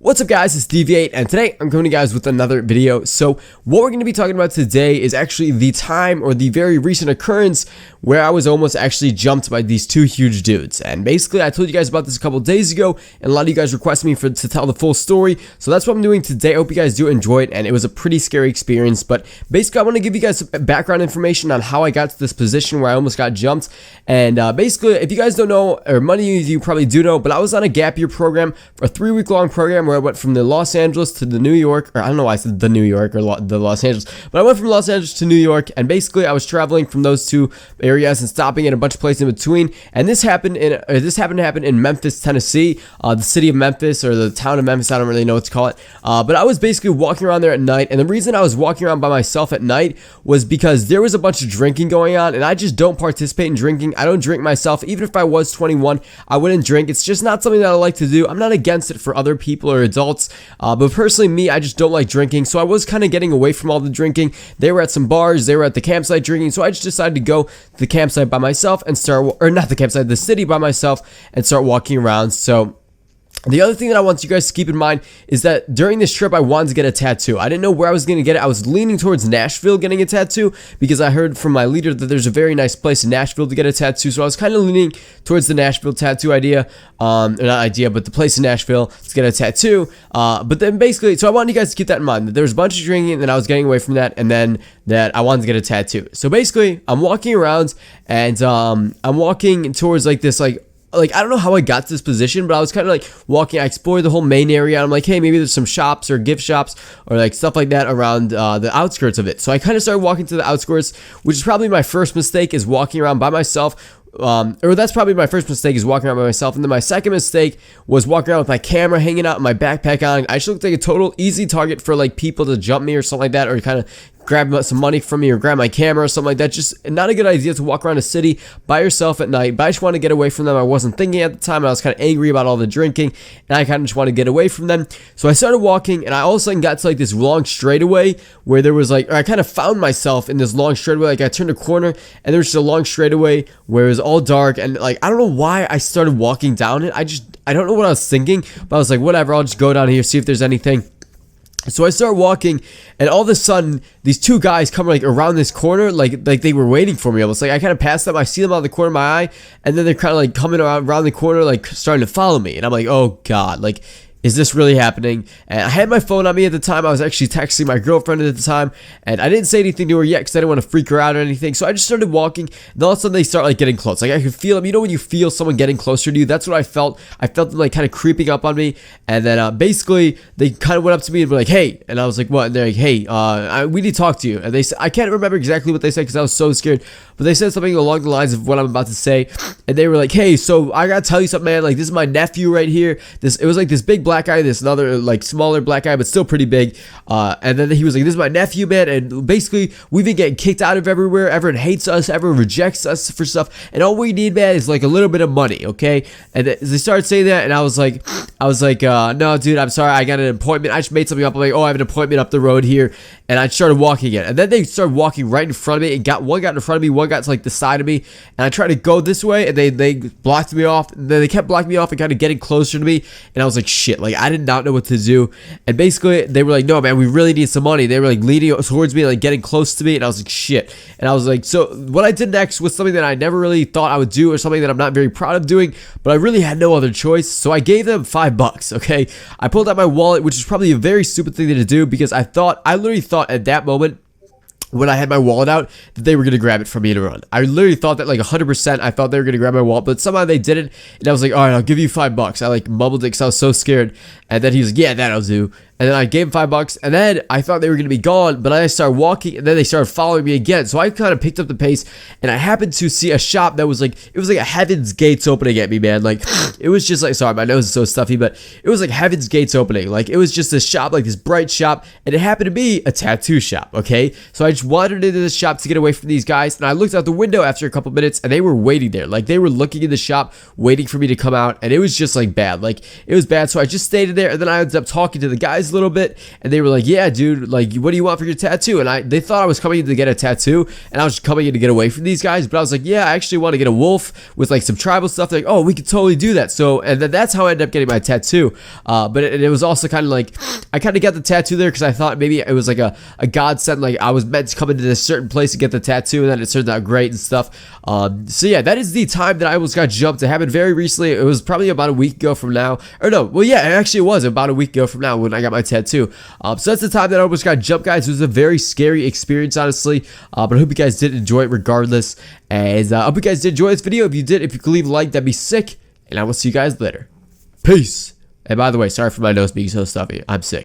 What's up guys, it's Deviate, and today I'm coming to you guys with another video. So what we're going to be talking about today is actually the time or the very recent occurrence where I was almost actually jumped by these two huge dudes. And basically I told you guys about this a couple days ago, and a lot of you guys requested me to tell the full story. So that's what I'm doing today. I hope you guys do enjoy it, and it was a pretty scary experience. But basically I want to give you guys some background information on how I got to this position where I almost got jumped. And basically, if you guys don't know, or many of you probably do know, but I was on a gap year program for a 3-week long program where I went from the Los Angeles to the New York, or I don't know why I said the New York or the Los Angeles, but I went from Los Angeles to New York, and basically I was traveling from those two areas and stopping at a bunch of places in between. And this happened to happen in Memphis, Tennessee, the city of Memphis, or the town of Memphis. I don't really know what to call it, but I was basically walking around there at night, and the reason I was walking around by myself at night was because there was a bunch of drinking going on, and I just don't participate in drinking. I don't drink myself. Even if I was 21, I wouldn't drink. It's just not something that I like to do. I'm not against it for other people or adults, but personally me, I just don't like drinking. So I was kind of getting away from all the drinking. They were at some bars, they were at the campsite drinking, so I just decided to go to the campsite by myself and start, or not the campsite, the city by myself, and start walking around. So the other thing that I want you guys to keep in mind is that during this trip, I wanted to get a tattoo. I didn't know where I was going to get it. I was leaning towards Nashville getting a tattoo because I heard from my leader that there's a very nice place in Nashville to get a tattoo. So I was kind of leaning towards the Nashville tattoo idea, not idea, but the place in Nashville to get a tattoo. But then basically, so I wanted you guys to keep that in mind, that there was a bunch of drinking, and then I was getting away from that, and then that I wanted to get a tattoo. So basically, I'm walking around, and I'm walking towards like this, like I don't know how I got to this position, but I was kind of like walking. I explored the whole main area. I'm like, hey, maybe there's some shops or gift shops or like stuff like that around the outskirts of it. So I kind of started walking to the outskirts, which is probably my first mistake, is walking around by myself. Or that's probably my first mistake, is walking around by myself. And then my second mistake was walking around with my camera hanging out and my backpack on. I just looked like a total easy target for like people to jump me or something like that, or kind of grab some money from me or grab my camera or something like that. Just not a good idea to walk around a city by yourself at night, but I just want to get away from them. I wasn't thinking at the time. I was kind of angry about all the drinking, and I kind of just want to get away from them. So I started walking, and I all of a sudden got to like this long straightaway where there was like, or I kind of found myself in this long straightaway. Like I turned a corner, and there was just a long straightaway where it was all dark, and like I don't know why I started walking down it. I don't know what I was thinking, but I was like, whatever, I'll just go down here, see if there's anything. So I start walking, and all of a sudden, these two guys come like around this corner, like they were waiting for me almost. Like I kind of passed them, I see them out of the corner of my eye, and then they're kind of like coming around the corner, like starting to follow me. And I'm like, oh God, like, is this really happening? And I had my phone on me at the time. I was actually texting my girlfriend at the time, and I didn't say anything to her yet because I didn't want to freak her out or anything. So I just started walking, and all of a sudden they start like getting close. Like I could feel them. You know when you feel someone getting closer to you? That's what I felt. I felt them like kind of creeping up on me, and then basically they kind of went up to me and were like, "Hey," and I was like, "What?" And they're like, "Hey, we need to talk to you." And they said, I can't remember exactly what they said because I was so scared, but they said something along the lines of what I'm about to say, and they were like, "Hey, so I gotta tell you something, man. Like this is my nephew right here. It was like this big black guy, this another like smaller black guy, but still pretty big. And then he was like, this is my nephew, man. And basically, we've been getting kicked out of everywhere. Everyone hates us. Everyone rejects us for stuff. And all we need, man, is like a little bit of money, okay?" And they started saying that, and I was like, no, dude, I'm sorry. I got an appointment. I just made something up. I'm like, oh, I have an appointment up the road here. And I started walking again. And then they started walking right in front of me. And one got in front of me, one got to like the side of me. And I tried to go this way, and they blocked me off. And then they kept blocking me off and kind of getting closer to me. And I was like, shit, like I did not know what to do. And basically they were like, no, man, we really need some money. They were like leading towards me, like getting close to me. And I was like, shit. And I was like, so what I did next was something that I never really thought I would do, or something that I'm not very proud of doing, but I really had no other choice. So I gave them $5, okay? I pulled out my wallet, which is probably a very stupid thing to do, because I literally thought at that moment, when I had my wallet out, that they were going to grab it from me to run. I literally thought that like 100%, I thought they were going to grab my wallet, but somehow they didn't. And I was like, all right, I'll give you $5. I like mumbled it because I was so scared. And then he was like, yeah, that'll do. And then I gave him $5, and then I thought they were going to be gone, but I started walking, and then they started following me again. So I kind of picked up the pace, and I happened to see a shop that was like, it was like a Heaven's Gates opening at me, man. Like, it was just like, sorry, my nose is so stuffy, but it was like Heaven's Gates opening. Like, it was just this shop, like this bright shop, and it happened to be a tattoo shop, okay? So I just wandered into this shop to get away from these guys, and I looked out the window after a couple minutes, and they were waiting there. Like, they were looking in the shop, waiting for me to come out, and it was just like bad. Like, it was bad, so I just stayed in there, and then I ended up talking to the guys surprised a little bit, and they were like, yeah, dude, like, what do you want for your tattoo? And they thought I was coming in to get a tattoo, and I was coming in to get away from these guys, but I was like, yeah, I actually want to get a wolf with like some tribal stuff. They're like, oh, we could totally do that. So, and then that's how I ended up getting my tattoo. But it was also kind of like, I kind of got the tattoo there because I thought maybe it was like a godsend, like I was meant to come into this certain place to get the tattoo, and then it turned out great and stuff. So yeah, that is the time that I almost got jumped. It happened very recently. It was probably about a week ago from now, or no, well, yeah, it actually was about a week ago from now when I got my tattoo. So that's the time that I almost got jumped, guys. It was a very scary experience, honestly, but I hope you guys did enjoy it regardless, and I hope you guys did enjoy this video. If you did, if you could leave a like, that'd be sick, and I will see you guys later. Peace. And by the way, sorry for my nose being so stuffy. I'm sick.